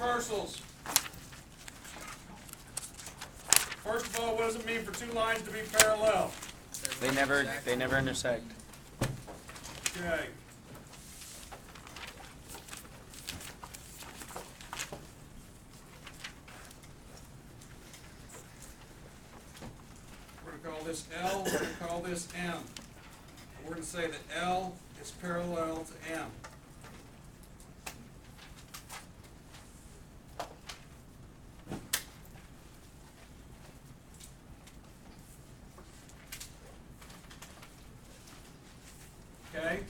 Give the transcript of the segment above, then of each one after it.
transversals. First of all, what does it mean for two lines to be parallel? They never intersect. Okay. We're going to call this L, we're going to call this M. We're going to say that L is parallel to M. Okay?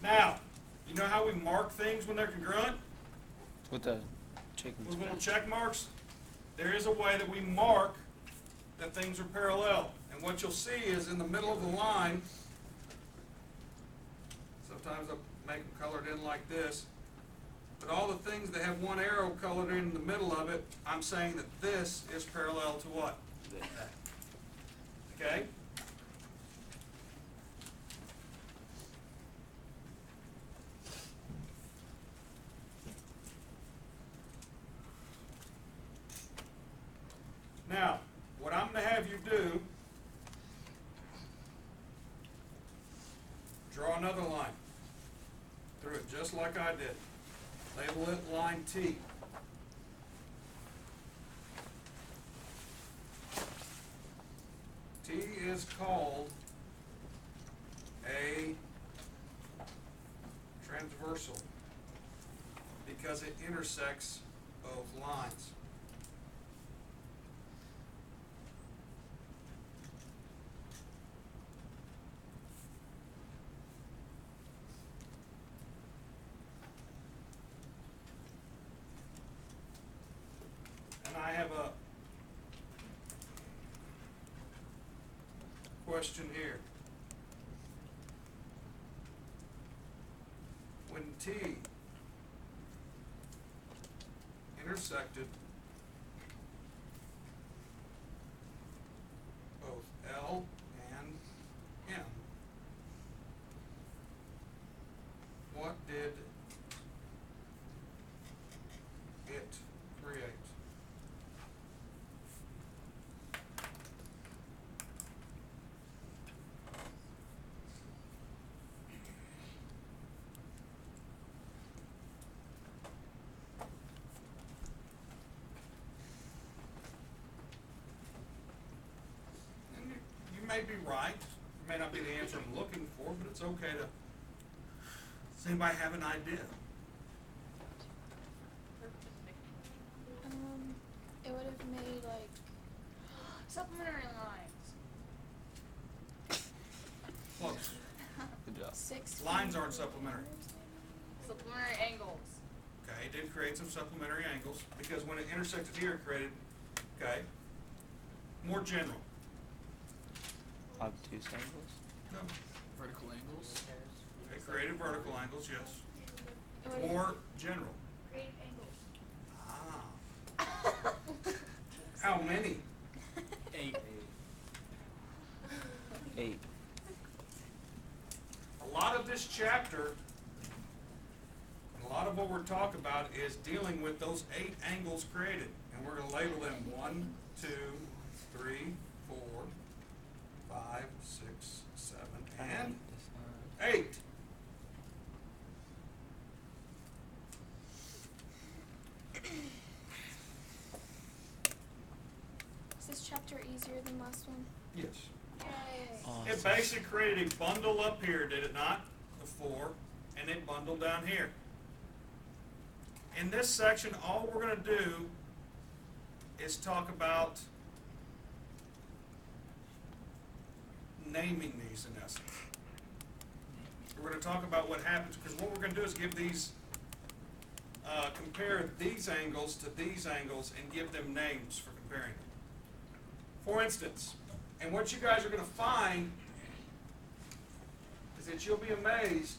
Now, you know how we mark things when they're congruent? With the chicken. With little check marks? There is a way that we mark that things are parallel. And what you'll see is in the middle of the line, sometimes I'll make them colored in like this, but all the things that have one arrow colored in the middle of it, I'm saying that this is parallel to what? Okay? Now, what I'm going to have you do, draw another line through it just like I did. Label it line T. T is called a transversal because it intersects both lines. I have a question here. When T intersected both L and M, what did it create? You may be right. It may not be the answer I'm looking for, but it's okay to. Does anybody have an idea? It would have made like Supplementary lines. Close. Good job. 6 Lines aren't supplementary. Supplementary angles. Okay, it did create some supplementary angles because when it intersected here, it created, okay, more general. Obtuse angles. No, Vertical angles. it created vertical angles, yes. It would've- More general. Great angles. Ah. How many? 8. 8. A lot of this chapter, and a lot of what we're talking about is dealing with those 8 angles created. And we're going to label them 1, 2, 3, 4, 5, 6, 7, and 8. Is this chapter easier than last one? Yes. Yay. Awesome. It basically created a bundle up here, did it not? The 4, and it bundled down here. In this section, all we're going to do is talk about naming these in essence. We're going to talk about what happens, because what we're going to do is give these, compare these angles to these angles and give them names for comparing them. For instance, and what you guys are going to find is that you'll be amazed.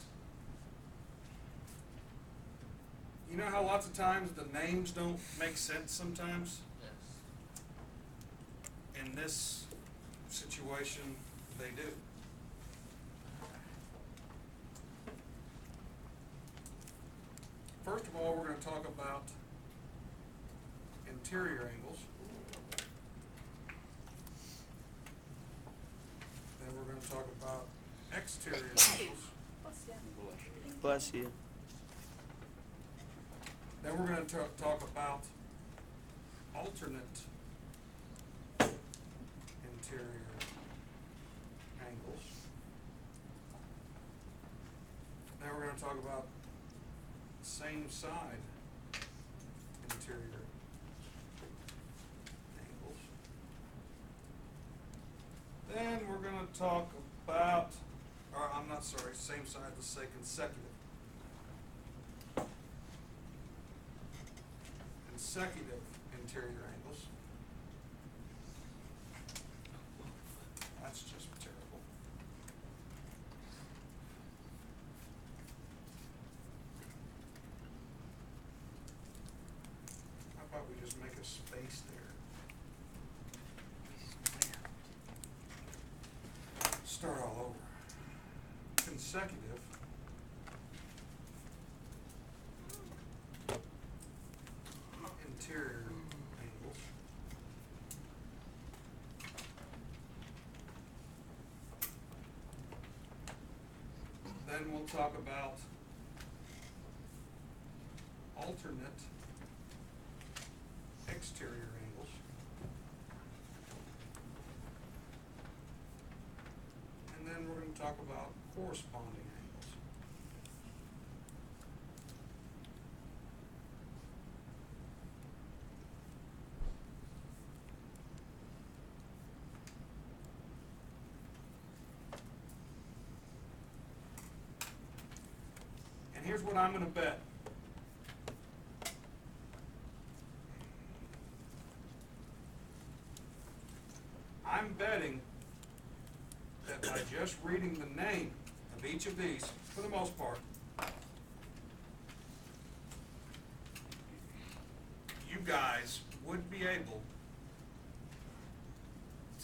You know how lots of times the names don't make sense sometimes? Yes. In this situation, they do. First of all, we're going to talk about interior angles. Then we're gonna talk about exterior angles. Bless you. Then we're gonna talk about alternate interior angles. Then we're gonna talk about same side interior angles. Then we're gonna talk about, or I'm not sorry, same side, let's say consecutive. Consecutive interior angles. That's just terrible. How about we just make a space there? Start all over. Consecutive. Interior angles. Then we'll talk about alternate exterior angles. And then we're going to talk about corresponding angles. And here's what I'm going to bet. I'm betting that by just reading the name of each of these, for the most part, you guys would be able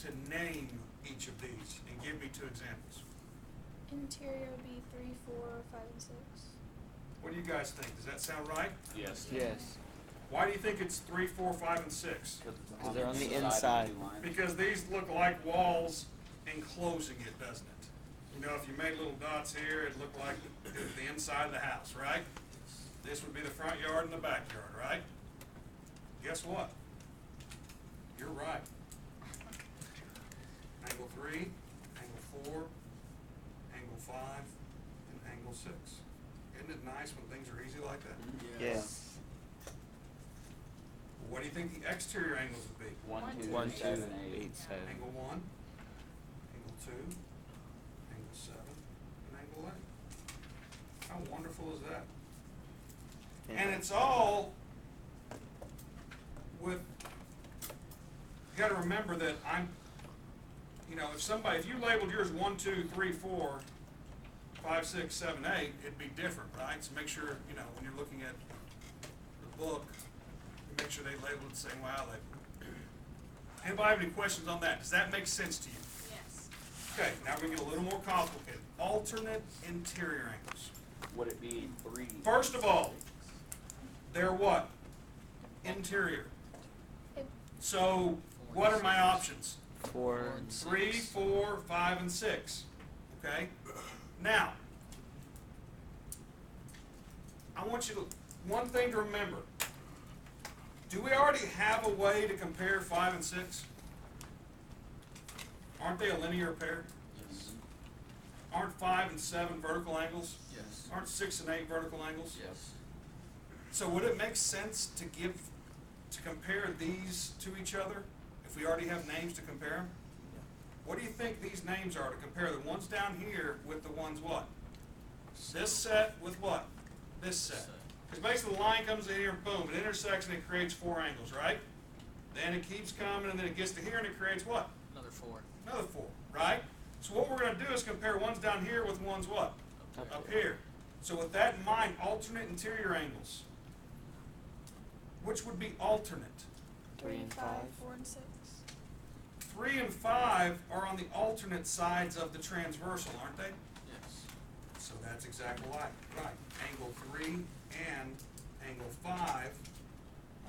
to name each of these and give me 2 examples. Interior would be 3, 4, 5, and 6. What do you guys think? Does that sound right? Yes. Yes. Why do you think it's 3, 4, 5, and 6? Because they're on the inside. Because these look like walls enclosing it, doesn't it? You know, if you made little dots here, it'd look like the inside of the house, right? This would be the front yard and the backyard, right? Guess what? You're right. Angle 3, angle 4, angle 5, and angle 6. Isn't it nice when things are easy like that? Yeah. What do you think the exterior angles would be? 1, 2, 1, 2, 7, 8. 8, 7. Angle 1, angle 2, angle 7, and angle 8. How wonderful is that? And it's all with, you gotta remember that if you labeled yours 1, 2, 3, 4, 5, 6, 7, 8, it'd be different, right? So make sure, when you're looking at the book, make sure they label it the same way I label it. Anybody have any questions on that? Does that make sense to you? Yes. Okay, now we get a little more complicated. Alternate interior angles. Would it be 3? First of all, they're what? Interior. It, So what are my options? 4, 3, 4, 5, and 6. Okay? Now, I want you to, one thing to remember. Do we already have a way to compare 5 and 6? Aren't they a linear pair? Yes. Aren't 5 and 7 vertical angles? Yes. Aren't 6 and 8 vertical angles? Yes. So would it make sense to compare these to each other if we already have names to compare them? What do you think these names are to compare the ones down here with the ones what? This set with what? This set. Because basically the line comes in here and boom, it intersects and it creates 4 angles, right? Then it keeps coming and then it gets to here and it creates what? Another 4. Another 4, right? So what we're going to do is compare ones down here with ones what? Up here. So with that in mind, alternate interior angles. Which would be alternate? 3, and 5, 5. 4, and 6. 3 and 5 are on the alternate sides of the transversal, aren't they? Yes. So that's exactly right. Angle 3 and angle 5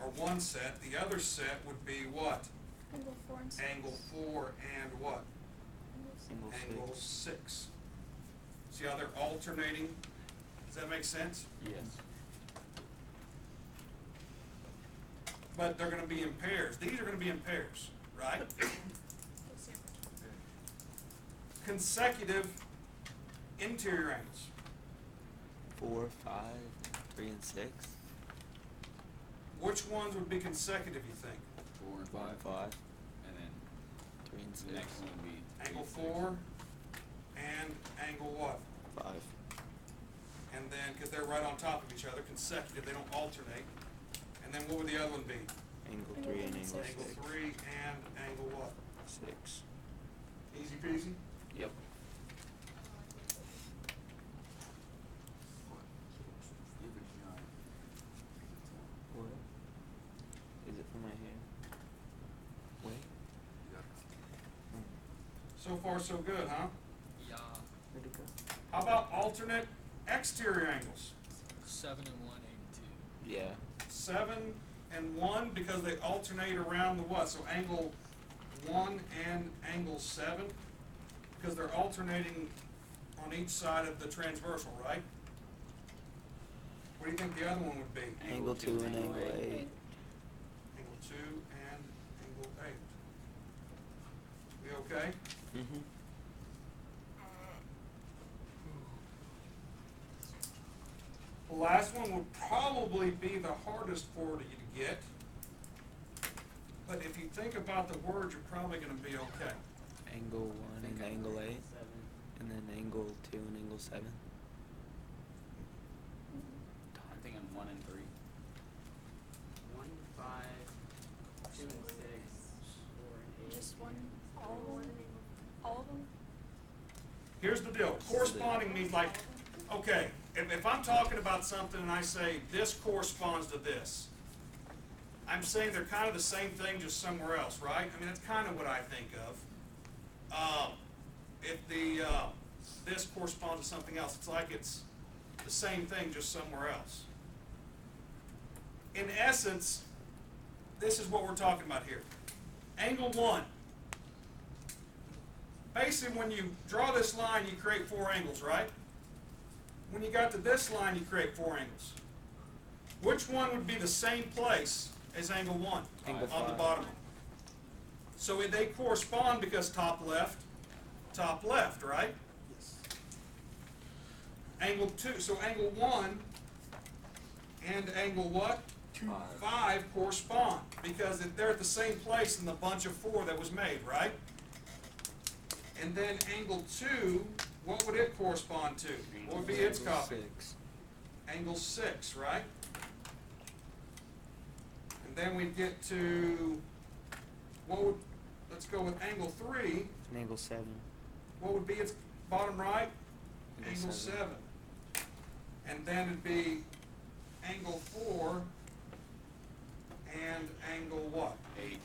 are one one set. The other set would be what? Angle 4 and 6. Angle 4 and what? Angle Angle Angle 6. 6. See how they're alternating? Does that make sense? Yes. But they're gonna be in pairs. These are gonna be in pairs, right? Consecutive interior angles. 4, 5, 3, and 6. Which ones would be consecutive, you think? 4 and 4 5. and 5, And then 3 and 6. the next one would be Angle 3 and 4 and angle what? 5. And then, because they're right on top of each other, consecutive, they don't alternate. And then what would the other one be? Angle Angle 3 and 6. angle Angle 6. 3 and angle what? 6. Easy peasy? Yep. What? Is it for my hair? Wait. So far, so good, huh? Yeah. Where'd it go? How about alternate exterior angles? 7 and 1, 8 and 2. Yeah. 7 and 1, because they alternate around the what? So angle 1 and angle 7, because they're alternating on each side of the transversal, right? What do you think the other one would be? Angle 2 and angle 8. Angle 2 and angle 8. We okay? Mm-hmm. The last one would probably be the hardest for you to get. But if you think about the words, you're probably going to be okay. Angle 1 and angle 8. And then angle 2 and angle 7. I think I'm 1 and 3. 1, 5, 2 and 6, 4 and 8. Just one, all of them? All of them? Here's the deal. Corresponding means like, okay, if I'm talking about something and I say this corresponds to this, I'm saying they're kind of the same thing, just somewhere else, right? I mean, that's kind of what I think of. If the this corresponds to something else, it's like it's the same thing, just somewhere else. In essence, this is what we're talking about here. Angle 1. Basically, when you draw this line, you create 4 angles, right? When you got to this line, you create 4 angles. Which one would be the same place as angle 1 Angle on the 5. bottom? So they correspond because top left, right? Yes. Angle 2, so angle 1 and angle what? 5 correspond because they're at the same place in the bunch of 4 that was made, right? And then angle 2, what would it correspond to? What would be its Angle copy? 6. Angle 6, right? And then we get to, let's go with angle 3. And angle 7. What would be its bottom right? Angle Angle 7. 7. And then it'd be angle 4 and angle what? 8.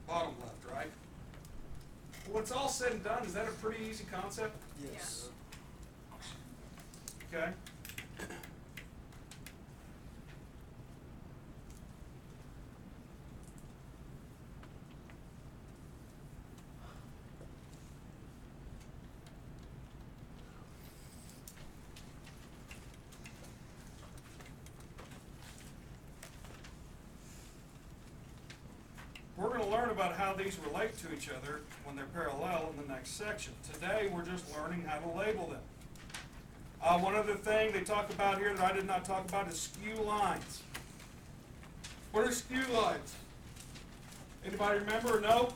Bottom left, right? When it's all said and done, is that a pretty easy concept? Yes. Okay? We're going to learn about how these relate to each other when they're parallel in the next section. Today, we're just learning how to label them. One other thing they talk about here that I did not talk about is skew lines. What are skew lines? Anybody remember or know?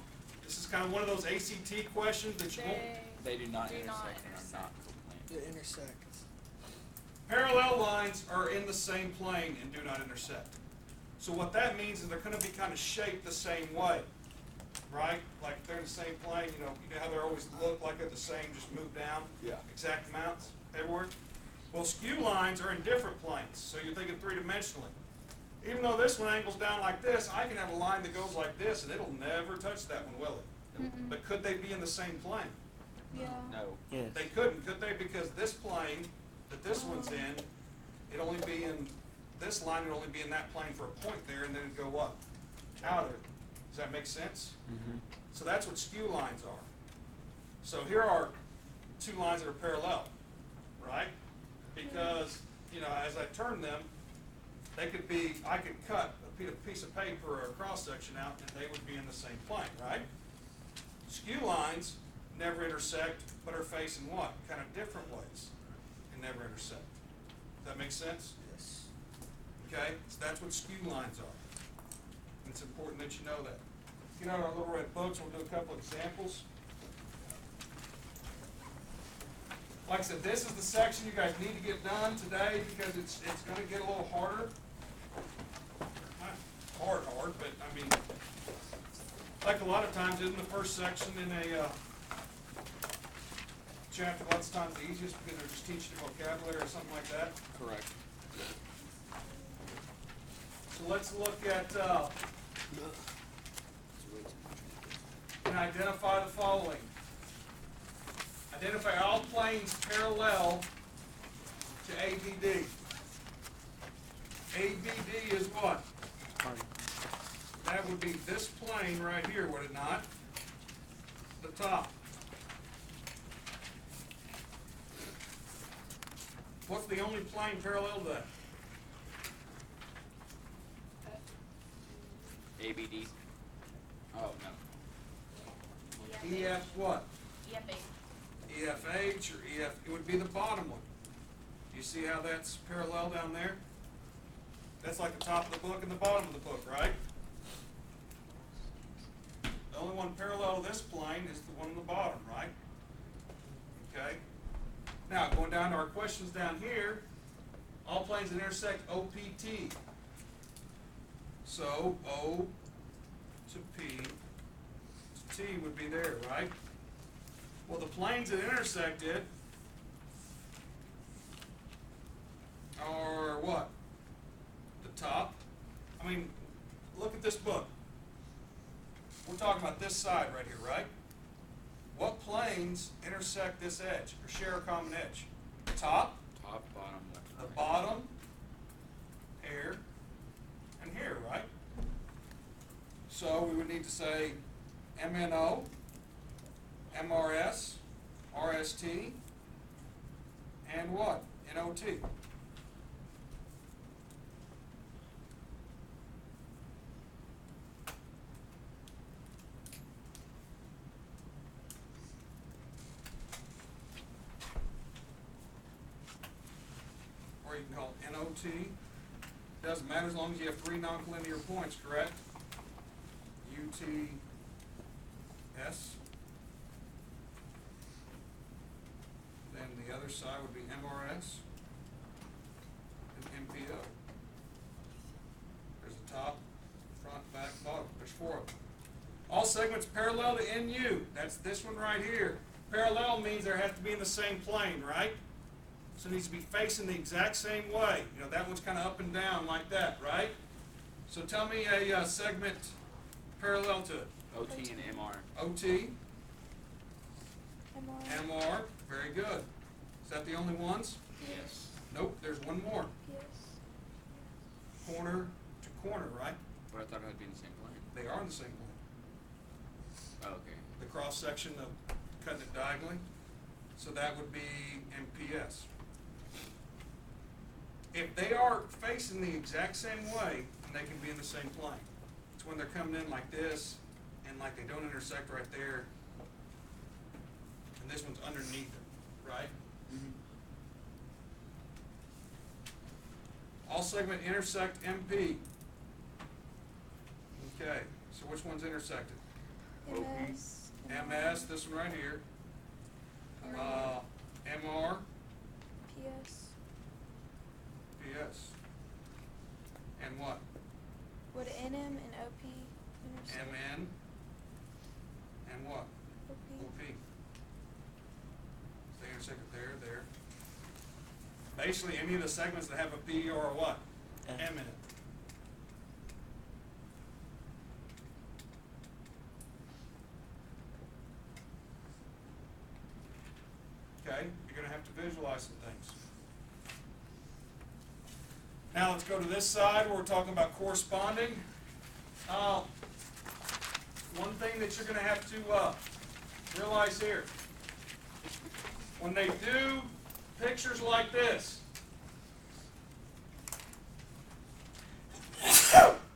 This is kind of one of those ACT questions that you won't. They do not Do intersect not and are intersect. not coplanar. It intersects. Parallel lines are in the same plane and do not intersect. So what that means is they're going to be kind of shaped the same way, right? Like if they're in the same plane, you know how they always look like they're the same, just move down, Yeah. exact amounts everywhere. Well, skew lines are in different planes, so you're thinking three-dimensionally. Even though this one angles down like this, I can have a line that goes like this, and it'll never touch that one, will it? Mm-mm. But could they be in the same plane? Yeah. No. Yes. They couldn't, could they? Because this plane that this one's in, it'd only be in this this line would only be in that plane for a point there, and then it'd go up, out of it. Does that make sense? Mm-hmm. So that's what skew lines are. So here are two lines that are parallel, right? Because, you know, as I turn them, they could be, I could cut a piece of paper or a cross-section out, and they would be in the same plane, right? Skew lines never intersect, but are facing what? Kind of different ways, and never intersect. Does that make sense? Yes. Okay, so that's what skew lines are. And it's important that you know that. Get out our little red books, we'll do a couple examples. Like I said, this is the section you guys need to get done today because it's gonna get a little harder. Not hard, but I mean, like a lot of times in the first section in a chapter, lots of times the easiest because they're just teaching you vocabulary or something like that. Correct. So let's look at, It's way too much. and identify the following. Identify all planes parallel to ABD. ABD is what? That would be this plane right here, would it not? The top. What's the only plane parallel to that? ABD. Oh, no. EF what? EFA. EFH or EF, it would be the bottom one. You see how that's parallel down there? That's like the top of the book and the bottom of the book, right? The only one parallel to this plane is the one on the bottom, right? Okay? Now, going down to our questions down here, all planes that intersect OPT. So, O to P to T would be there, right? Well, the planes that intersect it are what? The top. I mean, look at this book. We're talking about this side right here, right? What planes intersect this edge or share a common edge? The top, Top, bottom, left, the right. bottom, here, and here, right? So we would need to say MNO, MRS, RST, and what? NOT. Or you can call it NOT. Doesn't matter as long as you have three noncollinear points, correct? UTS. Then the other side would be MRS and MPO. There's the top, front, back, bottom. There's four of them. All segments parallel to NU. That's this one right here. Parallel means there has to be in the same plane, right? So it needs to be facing the exact same way. You know, that one's kind of up and down like that, right? So tell me a segment parallel to it. OT and MR. OT, MR. MR, very good. Is that the only ones? Yes. Nope, there's one more. Yes. Corner to corner, right? But I thought it had to be in the same plane. They are in the same plane. Oh, okay. The cross section of cutting it diagonally. So that would be MPS. If they are facing the exact same way, then they can be in the same plane. It's when they're coming in like this, and like they don't intersect right there, and this one's underneath it, right? All segment intersect MP. Okay, so which one's intersected? MS. MS, this one right here. MR, PS. PS. And what? Would NM and OP intersect? MN. And what? OP. OP. They intersected there, there. Basically, any of the segments that have a P or a what? M. M in it. Okay, you're gonna have to visualize some things. Now let's go to this side where we're talking about corresponding. One thing that you're going to have to realize here, when they do pictures like this,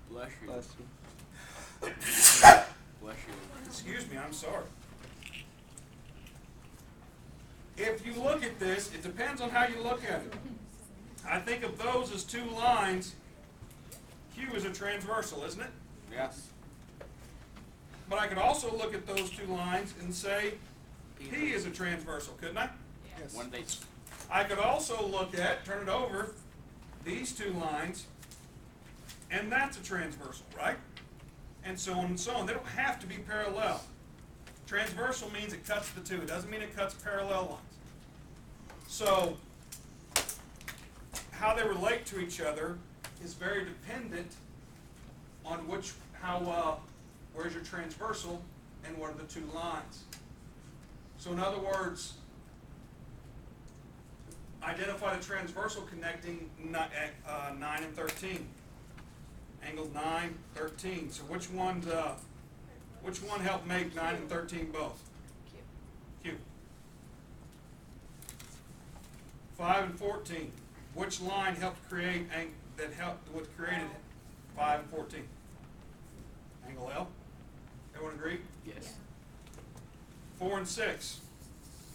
Bless you. Bless you. Bless you. excuse me, I'm sorry. If you look at this, it depends on how you look at it. I think of those as two lines. Q is a transversal, isn't it? Yes. But I could also look at those two lines and say P is a transversal, couldn't I? Yes. When they, I could also look at, turn it over, these two lines, and that's a transversal, right? And so on and so on. They don't have to be parallel. Transversal means it cuts the two. It doesn't mean it cuts parallel lines. So how they relate to each other is very dependent on where's your transversal and what are the two lines. So in other words, identify the transversal connecting 9 and 13. Angle 9, 13. So which one helped make 9 and 13 both? Q. 5 and 14. Which line helped create what created 5 and 14? Angle L. Everyone agree? yes. 4 and 6.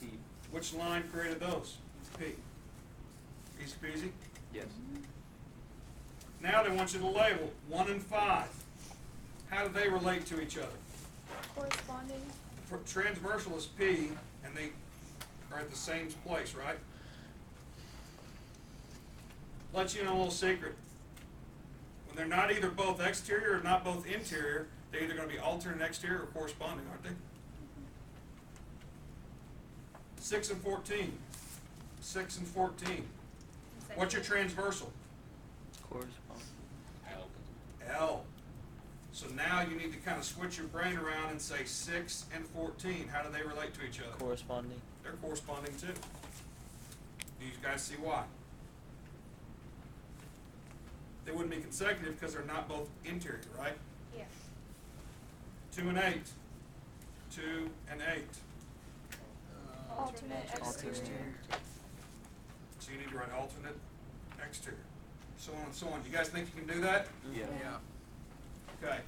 P. Which line created those? P. Easy peasy. Yes. Now they want you to label 1 and 5. How do they relate to each other? Corresponding. Transversal is P, and they are at the same place, right? Let you know a little secret. When they're not either both exterior or not both interior, they're either going to be alternate exterior or corresponding, aren't they? 6 and 14. 6 and 14. What's your transversal? Correspond. L. L. So now you need to kind of switch your brain around and say 6 and 14. How do they relate to each other? Corresponding. They're corresponding too. Do you guys see why? They wouldn't be consecutive because they're not both interior, right? Yes. 2 and 8. 2 and 8. Alternate exterior. So you need to write alternate exterior. So on and so on. You guys think you can do that? Yeah. Yeah. Okay.